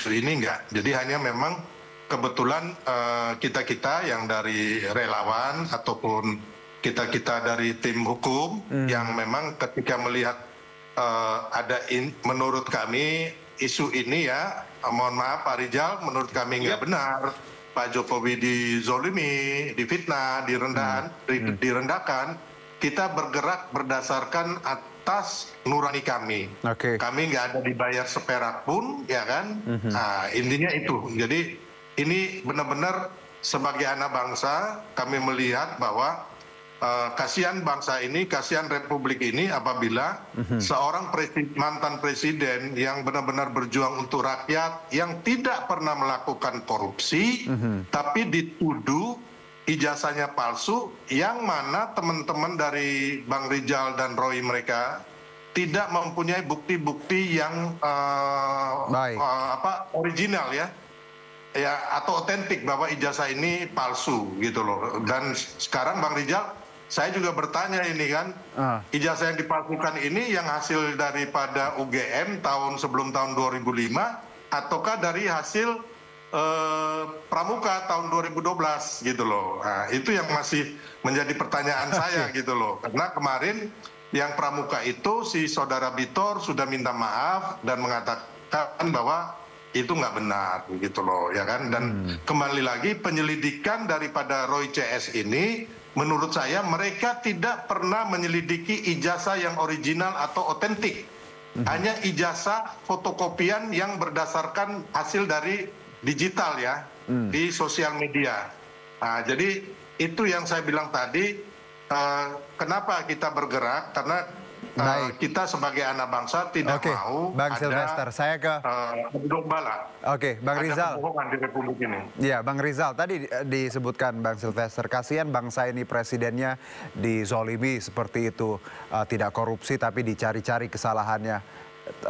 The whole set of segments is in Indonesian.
isu ini enggak. Jadi hanya memang kebetulan kita-kita yang dari relawan ataupun kita-kita dari tim hukum yang memang ketika melihat menurut kami isu ini ya, mohon maaf Pak Rijal, menurut kami nggak benar. Pak Jokowi dizolimi, difitnah, direndahkan. Kita bergerak berdasarkan atas nurani kami. Kami nggak ada dibayar seperak pun, ya kan? Nah, intinya itu. Jadi ini benar-benar sebagai anak bangsa kami melihat bahwa kasihan bangsa ini, kasihan Republik ini apabila seorang mantan presiden yang benar-benar berjuang untuk rakyat, yang tidak pernah melakukan korupsi, tapi dituduh ijazahnya palsu, yang mana teman-teman dari Bang Rijal dan Roy mereka tidak mempunyai bukti-bukti yang original ya, atau otentik bahwa ijazah ini palsu gitu loh. Dan sekarang Bang Rijal, saya juga bertanya ini kan, ijazah yang dipalsukan ini yang hasil daripada UGM sebelum tahun 2005, ataukah dari hasil Pramuka tahun 2012 gitu loh. Nah, itu yang masih menjadi pertanyaan saya gitu loh. Karena kemarin yang Pramuka itu si saudara Bitor sudah minta maaf dan mengatakan bahwa itu nggak benar gitu loh, ya kan. Dan kembali lagi penyelidikan daripada Roy CS ini, menurut saya mereka tidak pernah menyelidiki ijazah yang original atau otentik. Hanya ijazah fotokopian yang berdasarkan hasil dari digital ya, di sosial media. Nah, jadi itu yang saya bilang tadi, kenapa kita bergerak, karena kita sebagai anak bangsa tidak mau Bang Silvester, saya ke domba lah. Bang Rizal. Ada kebohongan di Republik ini. Ya, Bang Rizal, tadi disebutkan Bang Silvester, kasihan bangsa ini presidennya dizolimi seperti itu, tidak korupsi tapi dicari-cari kesalahannya,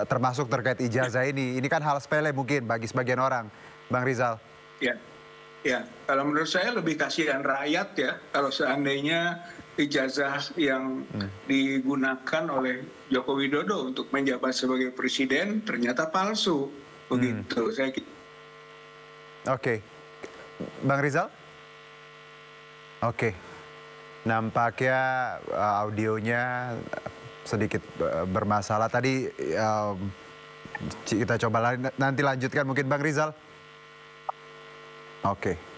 termasuk terkait ijazah ini. Ini kan hal sepele mungkin bagi sebagian orang, Bang Rizal. Ya, kalau menurut saya lebih kasihan rakyat ya, kalau seandainya ijazah yang digunakan oleh Joko Widodo untuk menjabat sebagai presiden ternyata palsu, begitu saya kira. Bang Rizal? Nampaknya audionya sedikit bermasalah. Tadi kita coba nanti lanjutkan mungkin Bang Rizal.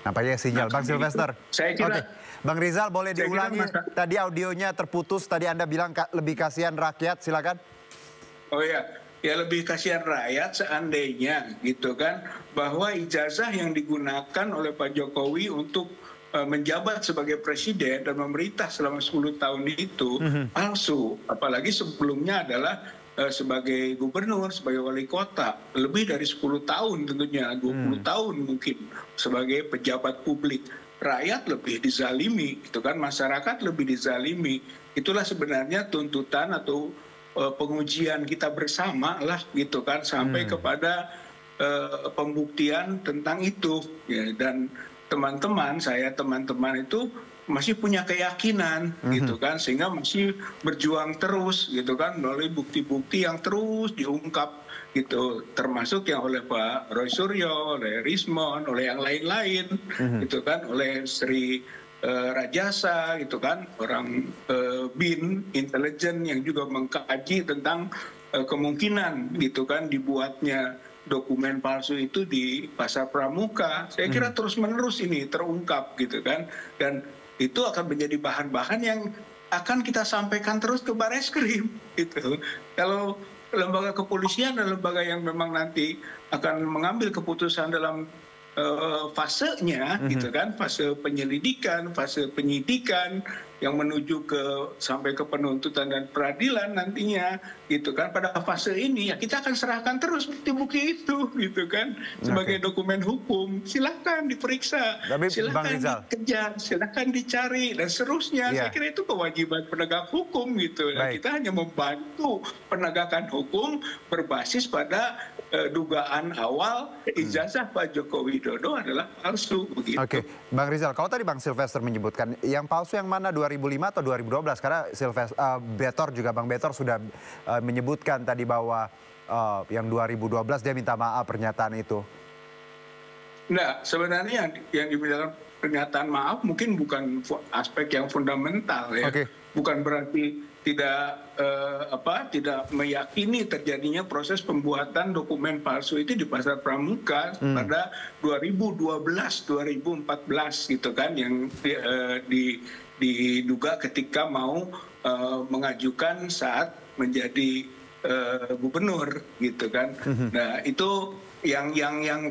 Nampaknya sinyal. Bang Silvester. Saya kira. Bang Rizal, boleh diulangi? Tadi audionya terputus, tadi Anda bilang lebih kasihan rakyat, silakan. Oh ya, lebih kasihan rakyat seandainya gitu kan, bahwa ijazah yang digunakan oleh Pak Jokowi untuk menjabat sebagai presiden dan memerintah selama 10 tahun itu palsu. Apalagi sebelumnya adalah sebagai gubernur, sebagai wali kota, lebih dari 10 tahun tentunya, 20 tahun mungkin sebagai pejabat publik. Rakyat lebih dizalimi, itu kan, masyarakat lebih dizalimi. Itulah sebenarnya tuntutan atau pengujian kita bersama lah gitu kan, sampai kepada pembuktian tentang itu. Ya, dan teman-teman itu masih punya keyakinan gitu kan, sehingga masih berjuang terus gitu kan, melalui bukti-bukti yang terus diungkap gitu, termasuk yang oleh Pak Roy Suryo, oleh Rismon, oleh yang lain-lain gitu kan, oleh Sri Rajasa gitu kan, orang BIN intelijen yang juga mengkaji tentang kemungkinan gitu kan dibuatnya dokumen palsu itu di Pasar Pramuka. Saya kira terus-menerus ini terungkap gitu kan, dan itu akan menjadi bahan-bahan yang akan kita sampaikan terus ke Bareskrim gitu. Kalau lembaga kepolisian dan lembaga yang memang nanti akan mengambil keputusan dalam fasenya gitu kan, fase penyelidikan, fase penyidikan yang menuju sampai ke penuntutan dan peradilan nantinya gitu kan. Pada fase ini ya kita akan serahkan terus bukti-bukti itu gitu kan sebagai dokumen hukum. Silakan diperiksa, silakan dikejar, silakan dicari dan seterusnya. Saya kira itu kewajiban penegak hukum gitu. Dan kita hanya membantu penegakan hukum berbasis pada dugaan awal ijazah Pak Joko Widodo adalah palsu begitu. Bang Rizal, kalau tadi Bang Silvester menyebutkan yang palsu yang mana, 2005 atau 2012? Karena Bang Betor sudah menyebutkan tadi bahwa yang 2012 dia minta maaf pernyataan itu? Nah, sebenarnya yang dibilang pernyataan maaf mungkin bukan aspek yang fundamental ya. Okay. Bukan berarti tidak tidak meyakini terjadinya proses pembuatan dokumen palsu itu di Pasar Pramuka pada 2012-2014 gitu kan, yang diduga ketika mau mengajukan saat menjadi gubernur gitu kan. Nah, itu yang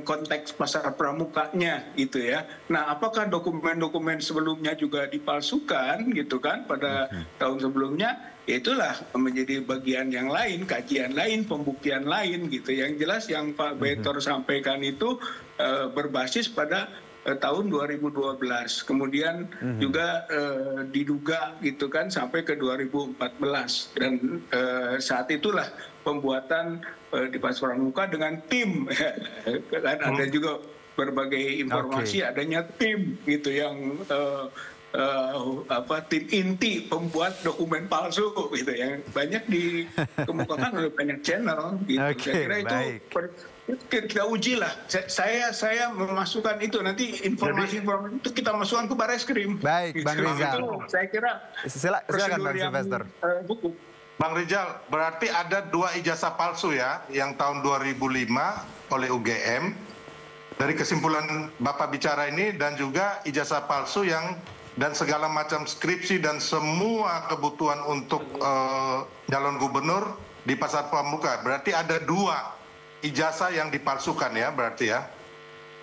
konteks Pasar Pramukanya gitu ya. Nah, apakah dokumen-dokumen sebelumnya juga dipalsukan gitu kan pada tahun sebelumnya? Ya itulah menjadi bagian yang lain, kajian lain, pembuktian lain gitu. Yang jelas yang Pak Betor sampaikan itu berbasis pada tahun 2012. Kemudian juga diduga gitu kan sampai ke 2014. Dan saat itulah pembuatan di Pasar Pramuka dengan tim. Dan ada juga berbagai informasi adanya tim gitu yang tim inti pembuat dokumen palsu gitu yang banyak dikemukakan oleh banyak channel gitu. Saya kira itu kita uji lah. Saya memasukkan itu, nanti informasi itu kita masukkan ke Barreskrim. Baik, Bang Rizal. Saya kira silakan Bang Sylvester. Bang Rizal, berarti ada 2 ijazah palsu ya, yang tahun 2005 oleh UGM. Dari kesimpulan Bapak bicara ini, dan juga ijazah palsu yang dan segala macam skripsi dan semua kebutuhan untuk calon gubernur di Pasar Pramuka. Berarti ada 2 ijazah yang dipalsukan ya, berarti ya?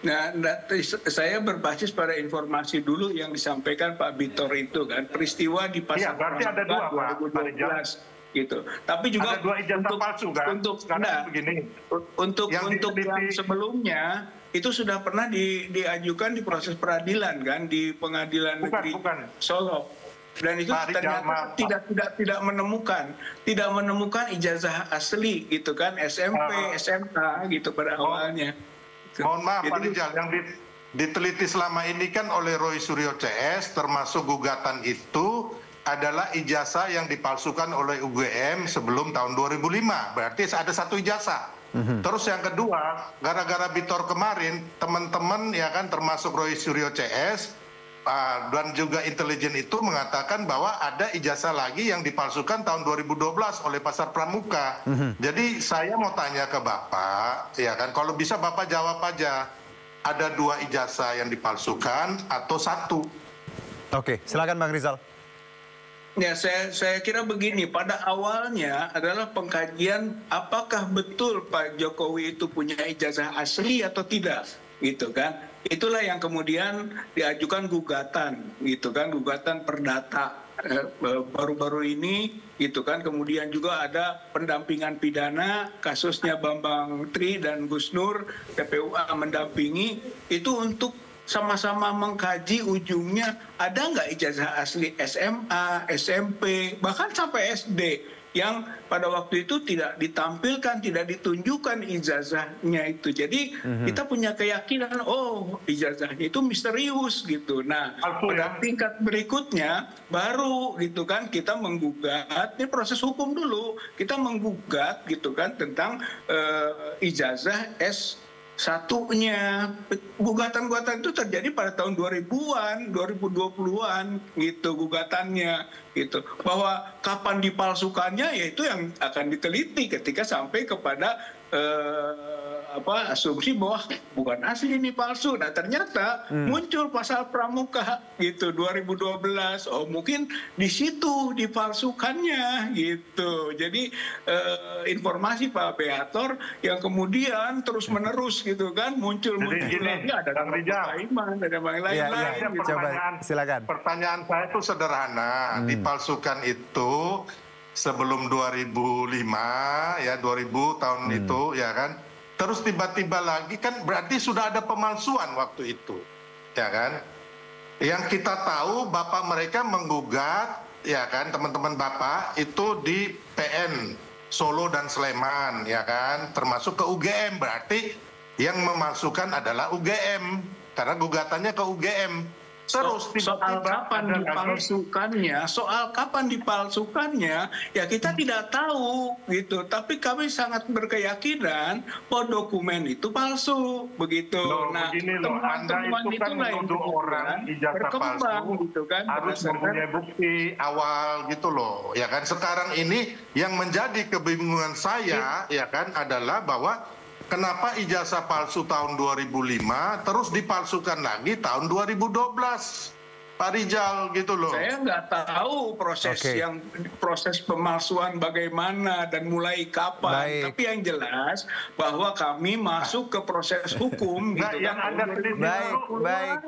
Nah, saya berbasis pada informasi dulu yang disampaikan Pak Bitor itu kan, peristiwa di Pasar Pramuka ada 2, 2012 gitu. Tapi juga ada 2 ijazah palsu kan? Untuk yang sebelumnya itu sudah pernah diajukan di proses peradilan kan, di Pengadilan Negeri Solo. Dan itu ternyata tidak menemukan ijazah asli gitu kan, SMP, SMA gitu pada awalnya. Mohon maaf Pak Rizal, yang diteliti selama ini kan oleh Roy Suryo CS, termasuk gugatan itu adalah ijazah yang dipalsukan oleh UGM sebelum tahun 2005. Berarti ada 1 ijazah. Terus yang kedua, gara-gara Bitor kemarin, teman-teman ya kan, termasuk Roy Suryo CS dan juga intelijen itu mengatakan bahwa ada ijazah lagi yang dipalsukan tahun 2012 oleh Pasar Pramuka. Jadi saya mau tanya ke Bapak, ya kan, kalau bisa Bapak jawab aja, ada 2 ijazah yang dipalsukan atau 1? Oke, silakan Bang Rizal. Ya, saya kira begini, pada awalnya adalah pengkajian apakah betul Pak Jokowi itu punya ijazah asli atau tidak, gitu kan. Itulah yang kemudian diajukan gugatan, gitu kan, gugatan perdata baru-baru ini, gitu kan. Kemudian juga ada pendampingan pidana, kasusnya Bambang Tri dan Gus Nur, TPUA mendampingi, itu untuk sama-sama mengkaji ujungnya ada nggak ijazah asli SMA, SMP, bahkan sampai SD yang pada waktu itu tidak ditampilkan, tidak ditunjukkan ijazahnya itu. Jadi kita punya keyakinan, oh ijazahnya itu misterius gitu. Nah, pada tingkat berikutnya baru gitu kan kita menggugat, ini proses hukum dulu, kita menggugat gitu kan tentang ijazah S1-nya. Gugatan-gugatan itu terjadi pada tahun 2000-an, 2020-an gitu gugatannya gitu. Bahwa kapan dipalsukannya ya itu yang akan diteliti ketika sampai kepada asumsi bahwa bukan asli ini palsu. Nah, ternyata muncul pasal pramuka gitu 2012. Oh, mungkin di situ dipalsukannya gitu. Jadi informasi Pak Beator yang kemudian terus-menerus gitu kan muncul lagi ada Iman, ada yang lain-lain. Silakan. Pertanyaan saya itu sederhana. Dipalsukan itu sebelum 2005 ya, 2000 tahun itu ya kan. Terus tiba-tiba lagi kan berarti sudah ada pemalsuan waktu itu, ya kan? Yang kita tahu Bapak mereka menggugat, ya kan, teman-teman Bapak itu di PN Solo dan Sleman, ya kan, termasuk ke UGM. Berarti yang memalsukan adalah UGM, karena gugatannya ke UGM. Terus soal kapan dipalsukannya, ya kita tidak tahu gitu. Tapi kami sangat berkeyakinan bahwa dokumen itu palsu, begitu. Nah, temuan-temuan itu yang orang ijazah palsu gitu kan, harus mempunyai bukti awal gitu loh. Ya kan sekarang ini yang menjadi kebingungan saya ya kan adalah bahwa kenapa ijazah palsu tahun 2005 terus dipalsukan lagi tahun 2012, Pak Rijal gitu loh. Saya nggak tahu proses pemalsuan bagaimana dan mulai kapan. Tapi yang jelas bahwa kami masuk ke proses hukum. Nah, gitu yang kan. Anda teliti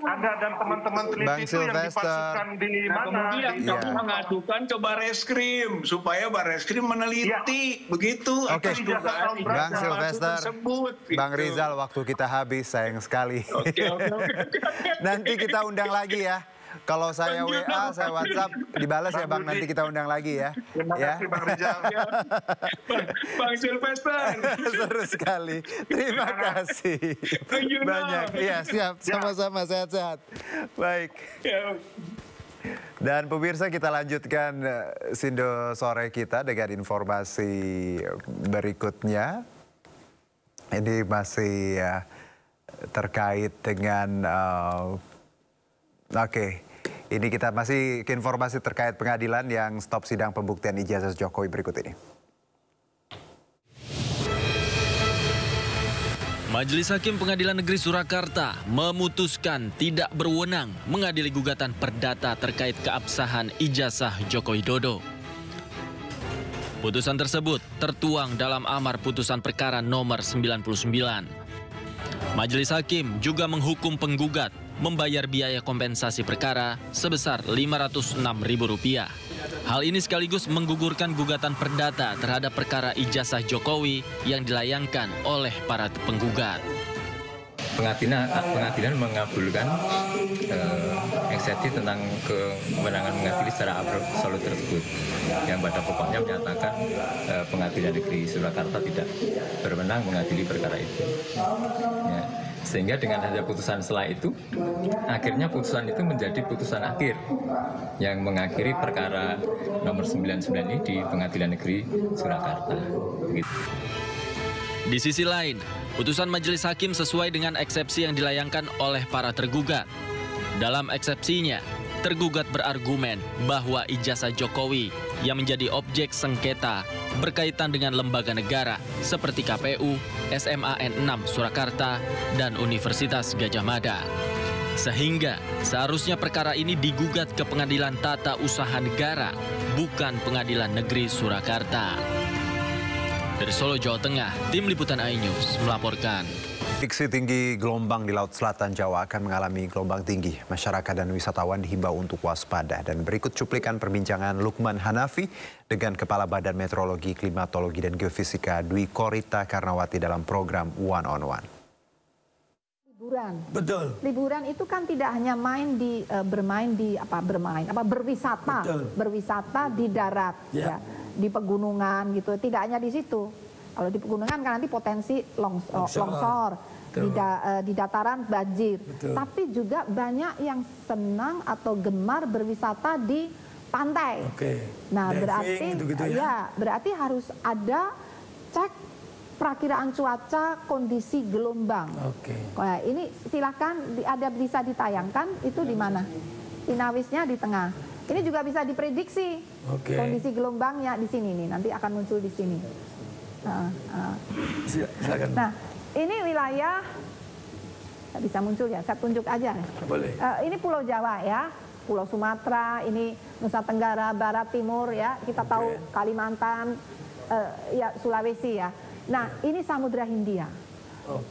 Anda dan teman-teman teliti itu yang dipalsukan di mana? Kemudian kami mengadukan ke Bareskrim supaya Bareskrim meneliti begitu. Bang Silvester, Bang Rizal, waktu kita habis, sayang sekali. Nanti kita undang lagi ya. Kalau saya WA, saya WhatsApp, dibalas ya Bang, nanti kita undang lagi ya. Terima kasih Bang Rizal. Bang Silvester. Seru sekali. Terima kasih. Banyak. Iya, siap. Sama-sama, sehat-sehat. Baik. Dan pemirsa, kita lanjutkan Sindo Sore kita dengan informasi berikutnya. Ini masih terkait dengan... ini kita masih ke informasi terkait pengadilan yang stop sidang pembuktian ijazah Jokowi berikut ini. Majelis Hakim Pengadilan Negeri Surakarta memutuskan tidak berwenang mengadili gugatan perdata terkait keabsahan ijazah Joko Widodo. Putusan tersebut tertuang dalam amar putusan perkara nomor 99. Majelis Hakim juga menghukum penggugat membayar biaya kompensasi perkara sebesar Rp506.000. Hal ini sekaligus menggugurkan gugatan perdata terhadap perkara ijazah Jokowi yang dilayangkan oleh para penggugat. Pengadilan mengabulkan eksepsi tentang kewenangan mengadili secara absolut tersebut, yang pada pokoknya menyatakan Pengadilan Negeri Surakarta tidak berwenang mengadili perkara itu. Ya. Sehingga dengan ada putusan setelah itu, akhirnya putusan itu menjadi putusan akhir yang mengakhiri perkara nomor 99 ini di Pengadilan Negeri Surakarta. Gitu. Di sisi lain, putusan Majelis Hakim sesuai dengan eksepsi yang dilayangkan oleh para tergugat. Dalam eksepsinya, tergugat berargumen bahwa ijazah Jokowi yang menjadi objek sengketa berkaitan dengan lembaga negara seperti KPU, SMAN 6 Surakarta, dan Universitas Gadjah Mada. Sehingga seharusnya perkara ini digugat ke Pengadilan Tata Usaha Negara, bukan Pengadilan Negeri Surakarta. Dari Solo, Jawa Tengah, Tim Liputan iNews melaporkan. Prediksi tinggi gelombang di Laut Selatan Jawa akan mengalami gelombang tinggi. Masyarakat dan wisatawan dihimbau untuk waspada. Dan berikut cuplikan perbincangan Lukman Hanafi dengan Kepala Badan Meteorologi, Klimatologi, dan Geofisika Dwi Korita Karnawati dalam program One on One. Liburan. Betul. Liburan itu kan tidak hanya berwisata. Betul. Berwisata di darat, ya, di pegunungan gitu. Tidak hanya di situ. Kalau di pegunungan kan nanti potensi longsor. Di dataran banjir. Betul. Tapi juga banyak yang senang atau gemar berwisata di pantai. Oke. Nah, diving, berarti berarti harus ada cek perakiraan cuaca, kondisi gelombang. Oke. Nah, ini silakan bisa ditayangkan itu di mana? Inawisnya di tengah. Ini juga bisa diprediksi. Oke. Kondisi gelombangnya di sini nih, nanti akan muncul di sini. Silakan. Nah, ini wilayah bisa muncul ya, saya tunjuk aja. Boleh. Ini Pulau Jawa ya, Pulau Sumatera, ini Nusa Tenggara Barat Timur ya, kita tahu Kalimantan, ya Sulawesi ya. Nah, ini Samudra Hindia.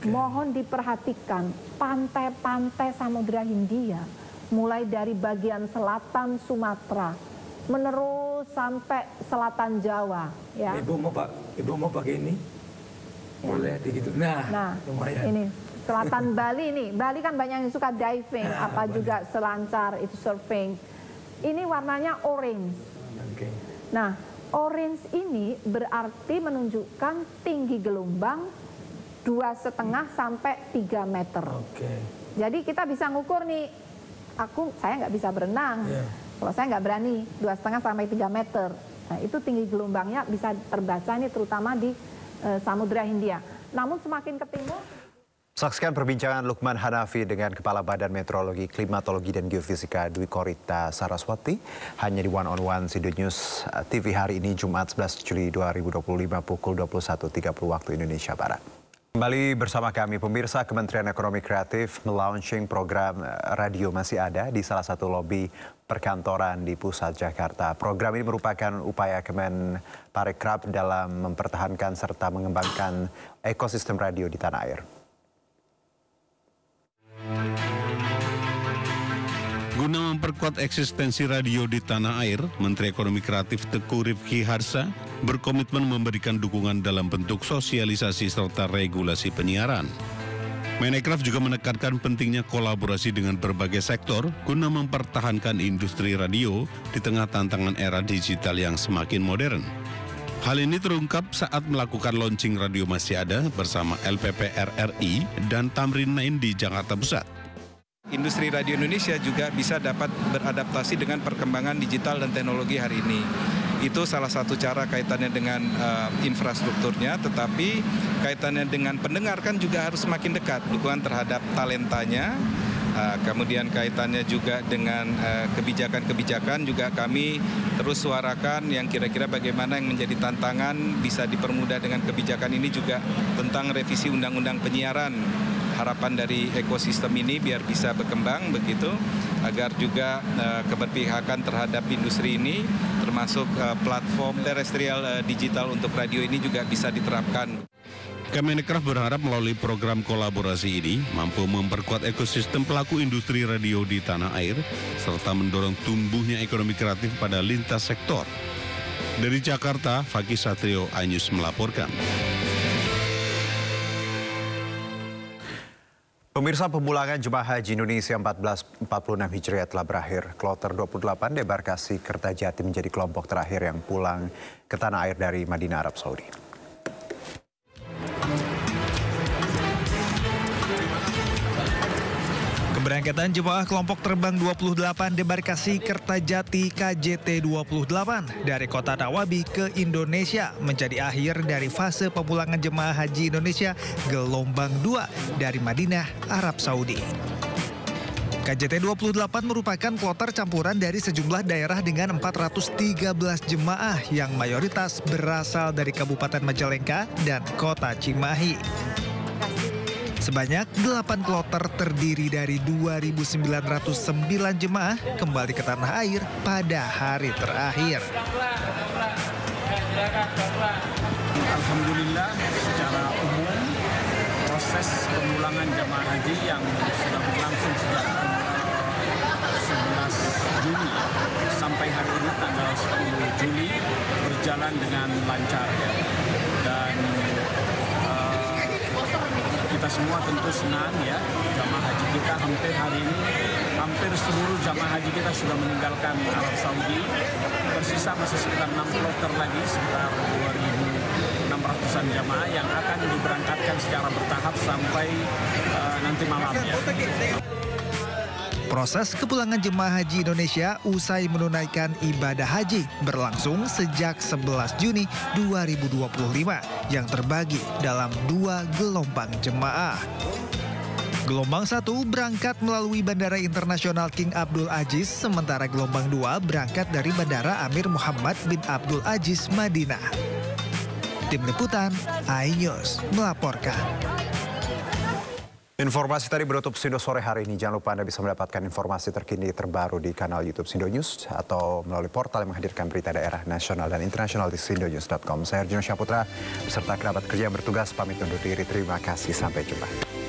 Mohon diperhatikan pantai-pantai Samudra Hindia, mulai dari bagian selatan Sumatera, menerus sampai selatan Jawa. Ya. Ibu mau pakai ini? Boleh begitu. Nah, lumayan. Ini selatan Bali nih. Bali kan banyak yang suka diving, juga selancar, itu surfing. Ini warnanya orange. Okay. Nah, orange ini berarti menunjukkan tinggi gelombang 2,5 sampai 3 meter. Okay. Jadi kita bisa ngukur nih saya nggak bisa berenang. Kalau saya nggak berani 2,5 sampai 3 meter. Nah, itu tinggi gelombangnya bisa terbaca nih terutama di Samudra Hindia. Namun semakin ke timur. Saksikan perbincangan Lukman Hanafi dengan Kepala Badan Meteorologi, Klimatologi, dan Geofisika Dwi Korita Saraswati hanya di One on One Sido News TV hari ini Jumat 11 Juli 2025 pukul 21.30 waktu Indonesia Barat. Kembali bersama kami, pemirsa. Kementerian Ekonomi Kreatif melaunching program Radio Masih Ada di salah satu lobi perkantoran di pusat Jakarta. Program ini merupakan upaya Kemenparekraf dalam mempertahankan serta mengembangkan ekosistem radio di tanah air. Guna memperkuat eksistensi radio di tanah air, Menteri Ekonomi Kreatif Teguh Rifki Harsha berkomitmen memberikan dukungan dalam bentuk sosialisasi serta regulasi penyiaran. Menekraf juga menekankan pentingnya kolaborasi dengan berbagai sektor guna mempertahankan industri radio di tengah tantangan era digital yang semakin modern. Hal ini terungkap saat melakukan launching Radio Masih Ada bersama LPP RRI dan Tamrin 9 di Jakarta Pusat. Industri radio Indonesia juga bisa dapat beradaptasi dengan perkembangan digital dan teknologi hari ini. Itu salah satu cara kaitannya dengan infrastrukturnya, tetapi kaitannya dengan pendengar kan juga harus semakin dekat. Dukungan terhadap talentanya, kemudian kaitannya juga dengan kebijakan-kebijakan juga kami terus suarakan yang kira-kira bagaimana yang menjadi tantangan bisa dipermudah dengan kebijakan ini juga tentang revisi Undang-Undang Penyiaran. Harapan dari ekosistem ini biar bisa berkembang begitu, agar juga keberpihakan terhadap industri ini termasuk platform terestrial digital untuk radio ini juga bisa diterapkan. Kemenekraf berharap melalui program kolaborasi ini mampu memperkuat ekosistem pelaku industri radio di tanah air serta mendorong tumbuhnya ekonomi kreatif pada lintas sektor. Dari Jakarta, Fakih Satrio, iNews melaporkan. Pemirsa, pemulangan jemaah haji Indonesia 1446 Hijriah telah berakhir. Kloter 28 debarkasi Kertajati menjadi kelompok terakhir yang pulang ke tanah air dari Madinah, Arab Saudi. Keberangkatan jemaah kelompok terbang 28 debarkasi Kertajati KJT 28 dari kota Nawabi ke Indonesia menjadi akhir dari fase pemulangan jemaah haji Indonesia gelombang 2 dari Madinah, Arab Saudi. KJT 28 merupakan kloter campuran dari sejumlah daerah dengan 413 jemaah yang mayoritas berasal dari Kabupaten Majalengka dan Kota Cimahi. Sebanyak 8 kloter terdiri dari 2.909 jemaah kembali ke tanah air pada hari terakhir. Alhamdulillah, secara umum proses pemulangan jemaah haji yang sudah berlangsung sejak 11 Juli sampai hari ini tanggal 10 Juli berjalan dengan lancar ya. Dan kita semua tentu senang ya, jamaah haji kita hampir seluruh jamaah haji kita sudah meninggalkan Arab Saudi. Tersisa masih sekitar 6 kloter lagi, sekitar 2.600-an jamaah yang akan diberangkatkan secara bertahap sampai nanti malam ya. Proses kepulangan jemaah haji Indonesia usai menunaikan ibadah haji berlangsung sejak 11 Juni 2025 yang terbagi dalam 2 gelombang jemaah. Gelombang 1 berangkat melalui Bandara Internasional King Abdul Aziz, sementara gelombang 2 berangkat dari Bandara Amir Muhammad bin Abdul Aziz, Madinah. Tim Liputan, iNews melaporkan. Informasi tadi menutup Sindo sore hari ini. Jangan lupa Anda bisa mendapatkan informasi terkini terbaru di kanal YouTube Sindo News atau melalui portal yang menghadirkan berita daerah, nasional, dan internasional di sindonews.com. Saya Arjuna Syaputra beserta kerabat kerja yang bertugas pamit undur diri. Terima kasih, sampai jumpa.